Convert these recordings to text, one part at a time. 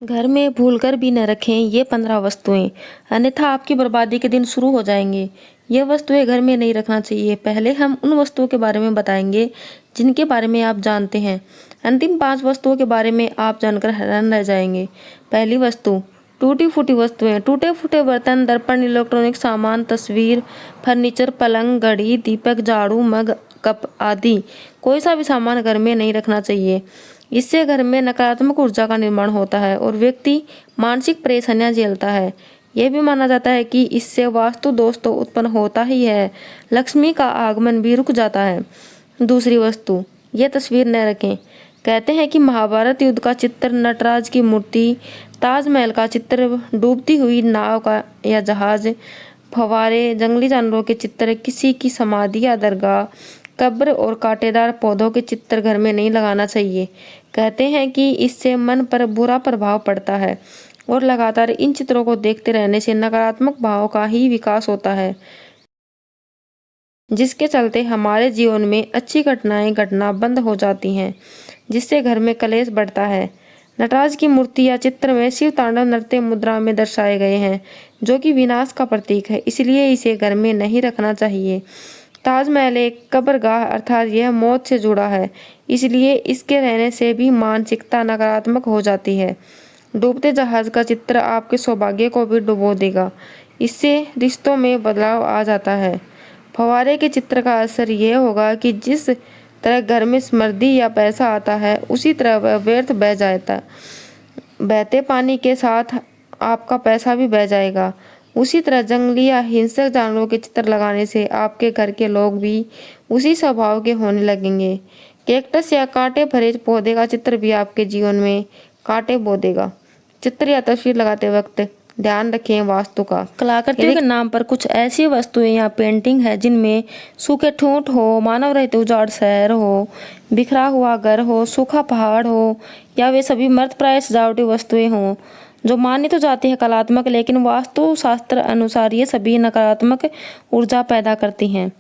घर में भूलकर भी न रखें ये 15 वस्तुएं, अन्यथा आपकी बर्बादी के दिन शुरू हो जाएंगे। ये वस्तुएं घर में नहीं रखना चाहिए। पहले हम उन वस्तुओं के बारे में बताएंगे जिनके बारे में आप जानते हैं। अंतिम 5 वस्तुओं के बारे में आप जानकर हैरान रह जाएंगे। पहली वस्तु, टूटी फूटी वस्तुएं। टूटे फूटे बर्तन, दर्पण, इलेक्ट्रॉनिक सामान, तस्वीर, फर्नीचर, पलंग, घड़ी, दीपक, झाड़ू, मग, कप आदि कोई सा भी सामान घर में नहीं रखना चाहिए। इससे घर में नकारात्मक ऊर्जा का निर्माण होता है और व्यक्ति मानसिक परेशानियां झेलता है। यह भी माना जाता है कि इससे वास्तु दोष तो उत्पन्न होता ही है, लक्ष्मी का आगमन भी रुक जाता है। दूसरी वस्तु, यह तस्वीर न रखें। कहते हैं कि महाभारत युद्ध का चित्र, नटराज की मूर्ति, ताजमहल का चित्र, डूबती हुई नाव का या जहाज, फव्वारे, जंगली जानवरों के चित्र, किसी की समाधि या दरगाह, कब्र और कांटेदार पौधों के चित्र घर में नहीं लगाना चाहिए। कहते हैं कि इससे मन पर बुरा प्रभाव पड़ता है और लगातार इन चित्रों को देखते रहने से नकारात्मक भाव का ही विकास होता है, जिसके चलते हमारे जीवन में अच्छी घटनाएं घटना बंद हो जाती हैं, जिससे घर में कलेश बढ़ता है। नटराज की मूर्ति या चित्र में शिव तांडव नृत्य मुद्रा में दर्शाए गए हैं, जो कि विनाश का प्रतीक है, इसलिए इसे घर में नहीं रखना चाहिए। ताजमहल एक कब्रगाह अर्थात यह मौत से जुड़ा है, इसलिए इसके रहने से भी मानसिकता नकारात्मक हो जाती है। डूबते जहाज का चित्र आपके सौभाग्य को भी डुबो देगा, इससे रिश्तों में बदलाव आ जाता है। फव्वारे के चित्र का असर यह होगा कि जिस तरह घर में समृद्धि या पैसा आता है, उसी तरह वह व्यर्थ बह जाता। बहते पानी के साथ आपका पैसा भी बह जाएगा। उसी तरह जंगली या हिंसक जानवरों के चित्र लगाने से आपके घर के लोग भी उसी स्वभाव के होने लगेंगे। कैक्टस या कांटे भरे पौधे का चित्र भी आपके जीवन में कांटे बो देगा। चित्र या तस्वीर लगाते वक्त ध्यान रखें वास्तु का। कलाकृतियों के नाम पर कुछ ऐसी वस्तुएं या पेंटिंग है जिनमें सूखे ठूंठ हो, मानव रहित उजाड़ शहर हो, बिखरा हुआ घर हो, सूखा पहाड़ हो, या वे सभी मर्दप्राय सजावटी वस्तुएं हों जो मानी तो जाती है कलात्मक, लेकिन वास्तु शास्त्र अनुसार ये सभी नकारात्मक ऊर्जा पैदा करती हैं।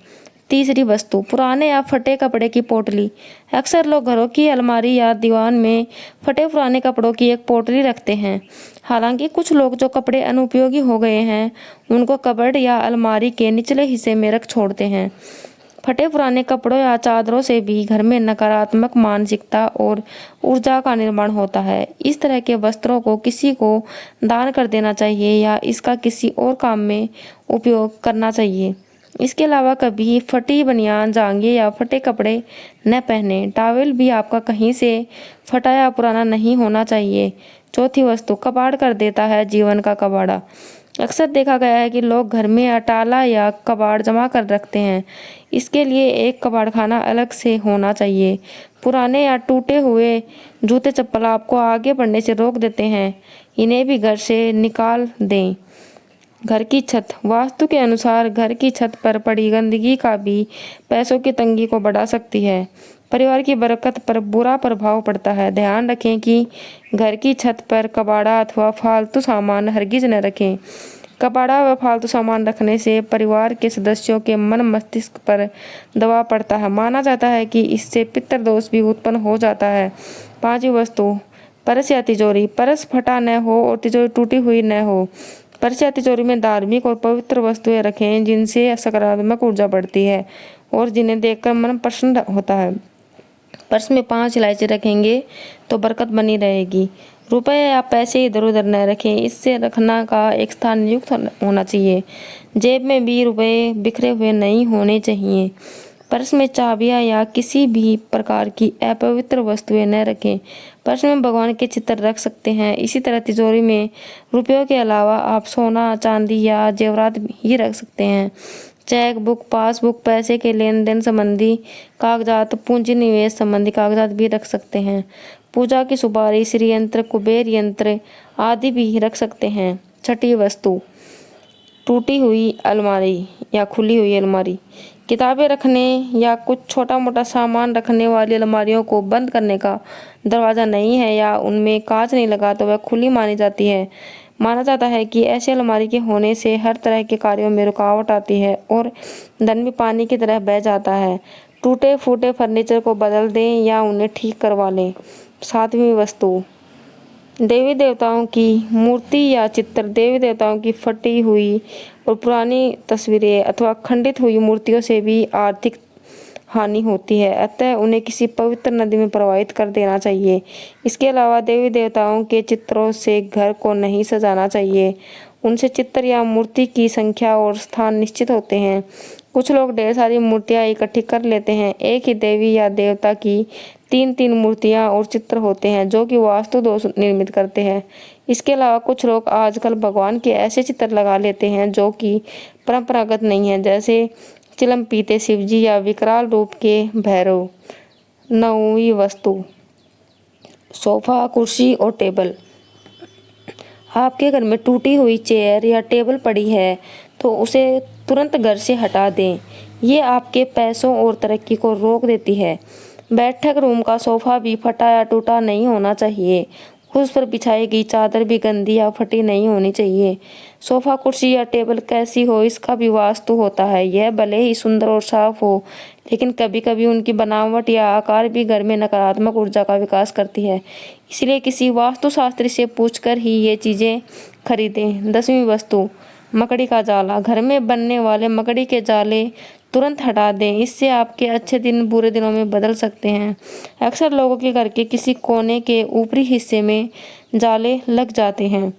तीसरी वस्तु, पुराने या फटे कपड़े की पोटली। अक्सर लोग घरों की अलमारी या दीवान में फटे पुराने कपड़ों की एक पोटली रखते हैं। हालांकि कुछ लोग जो कपड़े अनुपयोगी हो गए हैं उनको कबर्ड या अलमारी के निचले हिस्से में रख छोड़ते हैं। फटे पुराने कपड़ों या चादरों से भी घर में नकारात्मक मानसिकता और ऊर्जा का निर्माण होता है। इस तरह के वस्त्रों को किसी को दान कर देना चाहिए या इसका किसी और काम में उपयोग करना चाहिए। इसके अलावा कभी फटी बनियान, जांघें या फटे कपड़े न पहने। टॉवेल भी आपका कहीं से फटा या पुराना नहीं होना चाहिए। चौथी वस्तु, कबाड़ कर देता है जीवन का कबाड़ा। अक्सर देखा गया है कि लोग घर में अटाला या कबाड़ जमा कर रखते हैं। इसके लिए एक कबाड़खाना अलग से होना चाहिए। पुराने या टूटे हुए जूते चप्पल आपको आगे बढ़ने से रोक देते हैं, इन्हें भी घर से निकाल दें। घर की छत, वास्तु के अनुसार घर की छत पर पड़ी गंदगी का भी पैसों की तंगी को बढ़ा सकती है, परिवार की बरकत पर बुरा प्रभाव पड़ता है। ध्यान रखें कि घर की छत पर कबाड़ा अथवा फालतू सामान हरगिज न रखें। कबाड़ा व फालतू सामान रखने से परिवार के सदस्यों के मन मस्तिष्क पर दबाव पड़ता है। माना जाता है कि इससे पितृदोष भी उत्पन्न हो जाता है। पांचवी वस्तु, परस या तिजोरी। परस फटा न हो और तिजोरी टूटी हुई न हो। परस या तिजोरी में धार्मिक और पवित्र वस्तुएं रखें जिनसे सकारात्मक ऊर्जा बढ़ती है और जिन्हें देखकर मन प्रसन्न होता है। पर्स में 5 इलायची रखेंगे तो बरकत बनी रहेगी। रुपए या पैसे इधर उधर न रखें, इससे रखना का एक स्थान नियुक्त होना चाहिए। जेब में भी रुपए बिखरे हुए नहीं होने चाहिए। पर्स में चाबियां या किसी भी प्रकार की अपवित्र वस्तुएं न रखें। पर्स में भगवान के चित्र रख सकते हैं। इसी तरह तिजोरी में रुपयों के अलावा आप सोना, चांदी या जेवरात ही रख सकते हैं। चेक बुक, पासबुक, पैसे के लेन देन संबंधी कागजात, पूंजी निवेश संबंधी कागजात भी रख सकते हैं। पूजा की सुपारी, श्री यंत्र, कुबेर यंत्र आदि भी रख सकते हैं। छठी वस्तु, टूटी हुई अलमारी या खुली हुई अलमारी। किताबें रखने या कुछ छोटा मोटा सामान रखने वाली अलमारियों को बंद करने का दरवाज़ा नहीं है या उनमें कांच नहीं लगा तो वह खुली मानी जाती है। माना जाता है कि ऐसी अलमारी के होने से हर तरह के कार्यों में रुकावट आती है और धन भी पानी की तरह बह जाता है। टूटे फूटे फर्नीचर को बदल दें या उन्हें ठीक करवा लें। सातवीं वस्तु, देवी देवताओं की मूर्ति या चित्र देवी देवताओं की फटी हुई और पुरानी तस्वीरें अथवा खंडित हुई मूर्तियों से भी आर्थिक हानि होती है, अतः उन्हें किसी पवित्र नदी में प्रवाहित कर देना चाहिए। इसके अलावा देवी देवताओं के चित्रों से घर को नहीं सजाना चाहिए। उनसे चित्र या मूर्ति की संख्या और स्थान निश्चित होते हैं। कुछ लोग ढेर सारी मूर्तियां इकट्ठी कर लेते हैं। एक ही देवी या देवता की तीन तीन मूर्तियां और चित्र होते हैं जो कि वास्तु दोष निर्मित करते हैं। इसके अलावा कुछ लोग आजकल भगवान के ऐसे चित्र लगा लेते हैं जो कि परंपरागत नहीं है, जैसे चिलम पीते शिवजी या विकराल रूप के भैरव। 9वीं वस्तु, सोफा, कुर्सी और टेबल। आपके घर में टूटी हुई चेयर या टेबल पड़ी है तो उसे तुरंत घर से हटा दें। ये आपके पैसों और तरक्की को रोक देती है। बैठक रूम का सोफा भी फटा या टूटा नहीं होना चाहिए। उस पर बिछाई गई चादर भी गंदी या फटी नहीं होनी चाहिए। सोफा, कुर्सी या टेबल कैसी हो इसका भी वास्तु होता है। यह भले ही सुंदर और साफ हो, लेकिन कभी कभी उनकी बनावट या आकार भी घर में नकारात्मक ऊर्जा का विकास करती है। इसलिए किसी वास्तुशास्त्री से पूछकर ही ये चीज़ें खरीदें। 10वीं वस्तु, मकड़ी का जाला। घर में बनने वाले मकड़ी के जाले तुरंत हटा दें, इससे आपके अच्छे दिन बुरे दिनों में बदल सकते हैं। अक्सर लोगों के घर के किसी कोने के ऊपरी हिस्से में जाले लग जाते हैं।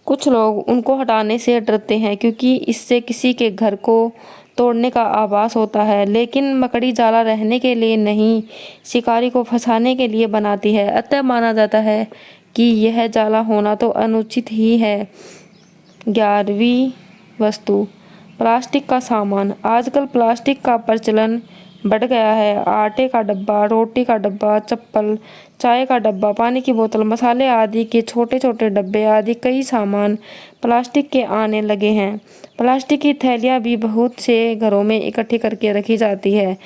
कुछ लोग उनको हटाने से डरते हैं क्योंकि इससे किसी के घर को तोड़ने का आभास होता है, लेकिन मकड़ी जाला रहने के लिए नहीं, शिकारी को फंसाने के लिए बनाती है। अतः माना जाता है कि यह जाला होना तो अनुचित ही है। 11वीं वस्तु, प्लास्टिक का सामान। आजकल प्लास्टिक का प्रचलन बढ़ गया है। आटे का डब्बा, रोटी का डब्बा, चप्पल, चाय का डब्बा, पानी की बोतल, मसाले आदि के छोटे छोटे डब्बे आदि कई सामान प्लास्टिक के आने लगे हैं। प्लास्टिक की थैलियाँ भी बहुत से घरों में इकट्ठी करके रखी जाती है।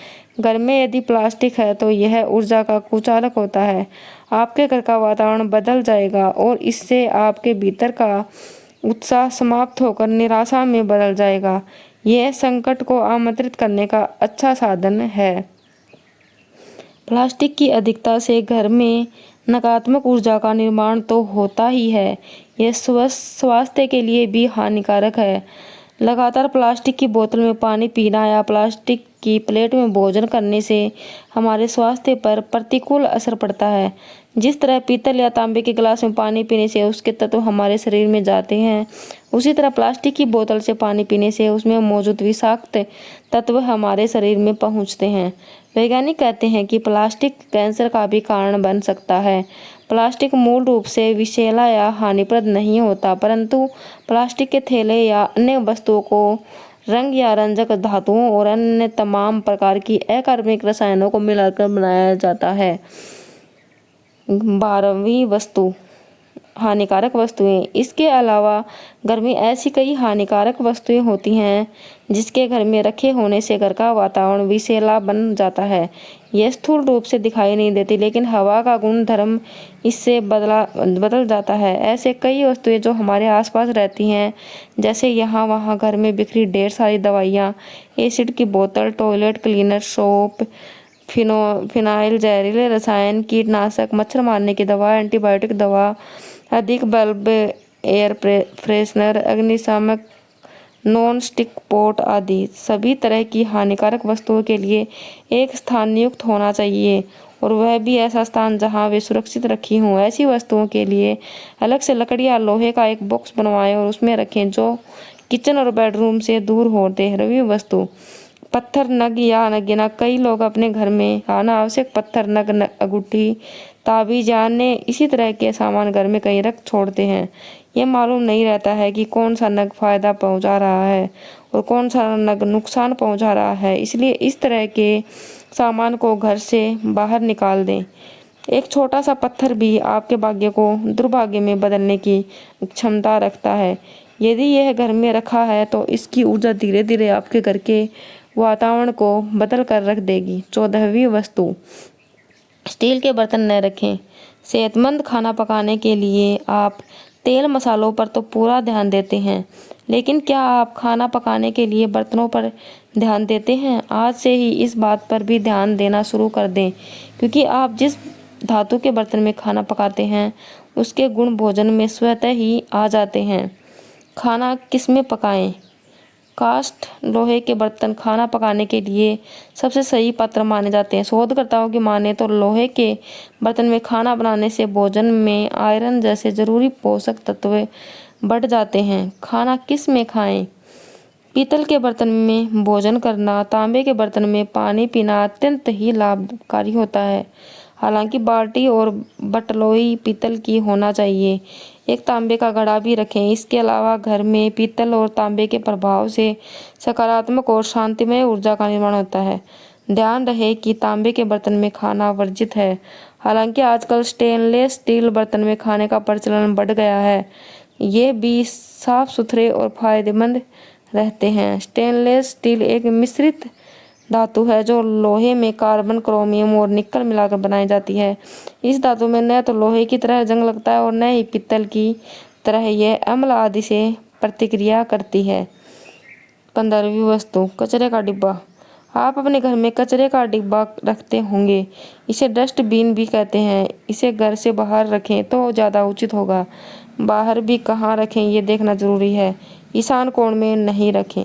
घर में यदि प्लास्टिक है तो यह ऊर्जा का कुचालक होता है। आपके घर का वातावरण बदल जाएगा और इससे आपके भीतर का उत्साह समाप्त होकर निराशा में बदल जाएगा। यह संकट को आमंत्रित करने का अच्छा साधन है। प्लास्टिक की अधिकता से घर में नकारात्मक ऊर्जा का निर्माण तो होता ही है, यह स्वास्थ्य के लिए भी हानिकारक है। लगातार प्लास्टिक की बोतल में पानी पीना या प्लास्टिक की प्लेट में भोजन करने से हमारे स्वास्थ्य पर प्रतिकूल असर पड़ता है। जिस तरह पीतल या तांबे के गिलास में पानी पीने से उसके तत्व हमारे शरीर में जाते हैं, उसी तरह प्लास्टिक की बोतल से पानी पीने से उसमें मौजूद विषाक्त तत्व हमारे शरीर में पहुंचते हैं। वैज्ञानिक कहते हैं कि प्लास्टिक कैंसर का भी कारण बन सकता है। प्लास्टिक मूल रूप से विषैला या हानिप्रद नहीं होता, परंतु प्लास्टिक के थैले या अन्य वस्तुओं को रंग या रंजक धातुओं और अन्य तमाम प्रकार की अकार्बनिक रसायनों को मिलाकर बनाया जाता है। 12वीं वस्तु, हानिकारक वस्तुएं। इसके अलावा घर में ऐसी कई हानिकारक वस्तुएं होती हैं जिसके घर में रखे होने से घर का वातावरण विषैला बन जाता है। यह स्थूल रूप से दिखाई नहीं देती, लेकिन हवा का गुणधर्म इससे बदल जाता है। ऐसे कई वस्तुएं जो हमारे आसपास रहती हैं, जैसे यहाँ वहाँ घर में बिखरी ढेर सारी दवाइयाँ, एसिड की बोतल, टॉयलेट क्लीनर, सोप, फिनाइल, जहरीले रसायन, कीटनाशक, मच्छर मारने की दवा, एंटीबायोटिक दवा, अधिक बल्ब, एयर फ्रेशनर, अग्निशामक, नॉन स्टिक पॉट आदि सभी तरह की हानिकारक वस्तुओं के लिए एक स्थान नियुक्त होना चाहिए, और वह भी ऐसा स्थान जहां वे सुरक्षित रखी हों। ऐसी वस्तुओं के लिए अलग से लकड़ी या लोहे का एक बॉक्स बनवाएं और उसमें रखें जो किचन और बेडरूम से दूर हो। 13वीं वस्तु, पत्थर, नग या नगीना। कई लोग अपने घर में अनावश्यक पत्थर, नग, अंगूठी, ताबीज या अन्य इसी तरह के सामान घर में कहीं रख छोड़ते हैं। यह मालूम नहीं रहता है कि कौन सा नग फायदा पहुंचा रहा है और कौन सा नग नुकसान पहुंचा रहा है, इसलिए इस तरह के सामान को घर से बाहर निकाल दें। एक छोटा सा पत्थर भी आपके भाग्य को दुर्भाग्य में बदलने की क्षमता रखता है। यदि यह घर में रखा है तो इसकी ऊर्जा धीरे धीरे आपके घर के वातावरण को बदल कर रख देगी। 14वीं वस्तु, स्टील के बर्तन न रखें। सेहतमंद खाना पकाने के लिए आप तेल मसालों पर तो पूरा ध्यान देते हैं, लेकिन क्या आप खाना पकाने के लिए बर्तनों पर ध्यान देते हैं? आज से ही इस बात पर भी ध्यान देना शुरू कर दें, क्योंकि आप जिस धातु के बर्तन में खाना पकाते हैं उसके गुण भोजन में स्वतः ही आ जाते हैं। खाना किसमें पकाएं? कास्ट लोहे के बर्तन खाना पकाने के लिए सबसे सही पात्र माने जाते हैं। शोधकर्ताओं की माने तो लोहे के बर्तन में खाना बनाने से भोजन में आयरन जैसे जरूरी पोषक तत्व बढ़ जाते हैं। खाना किस में खाएं? पीतल के बर्तन में भोजन करना, तांबे के बर्तन में पानी पीना अत्यंत ही लाभकारी होता है। हालांकि बाल्टी और बटलोई पीतल की होना चाहिए। एक तांबे का घड़ा भी रखें। इसके अलावा घर में पीतल और तांबे के प्रभाव से सकारात्मक और शांतिमय ऊर्जा का निर्माण होता है। ध्यान रहे कि तांबे के बर्तन में खाना वर्जित है। हालांकि आजकल स्टेनलेस स्टील बर्तन में खाने का प्रचलन बढ़ गया है। ये भी साफ सुथरे और फायदेमंद रहते हैं। स्टेनलेस स्टील एक मिश्रित धातु है जो लोहे में कार्बन, क्रोमियम और निकल मिलाकर बनाई जाती है। इस धातु में न तो लोहे की तरह जंग लगता है और न ही पीतल की तरह यह अम्ल आदि से प्रतिक्रिया करती है। 15वीं वस्तु, कचरे का डिब्बा। आप अपने घर में कचरे का डिब्बा रखते होंगे। इसे डस्टबिन भी कहते हैं। इसे घर से बाहर रखें तो ज़्यादा उचित होगा। बाहर भी कहाँ रखें ये देखना जरूरी है। ईशान कोण में नहीं रखें।